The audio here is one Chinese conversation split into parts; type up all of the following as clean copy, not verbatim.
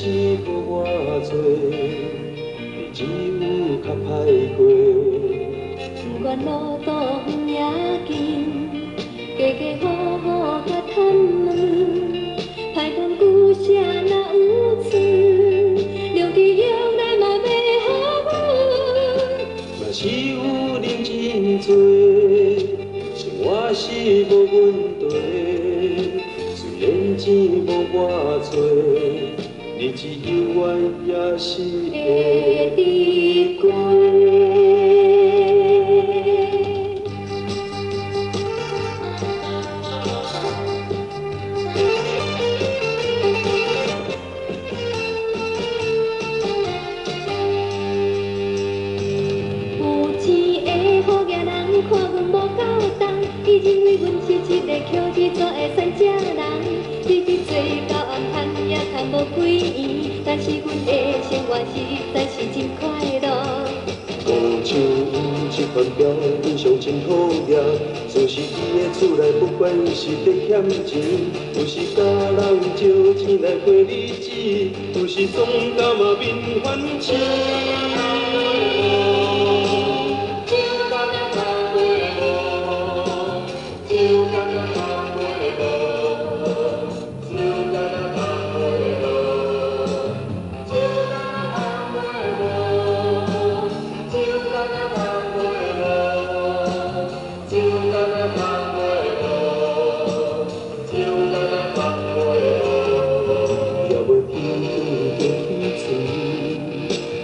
是无偌多，日子有较歹过。不管路途远也近，家家户户甲探问，歹谈久舍若有剩，留起用来嘛袂好阮。嘛是有人真多，生活是无阮地，虽然钱无偌多，日子永远也是会伫过。看阮无够重，伊认为阮是一个捡日做的善食人，日日做到暗趁也趁无几元，但是阮的生活实在是真快乐。讲像伊这款表面上真好业，事实伊的厝内不管是伫欠钱，有时甲人借钱来过日子，有时总甲嘛面反青。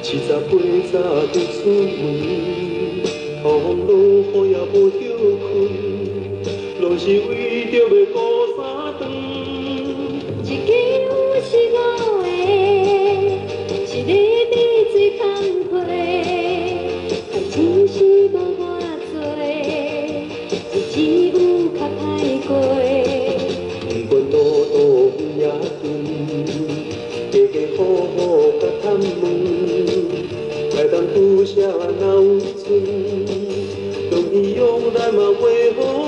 7、8早就出门，雨风落雨也无休困，拢是为着要过三顿。一支有是五个，一日比水空花，赚钱是无偌多，日子有较歹过。不管路途远也近，家家户户甲探问。来当久舍哪有剩，容易用来嘛袂好。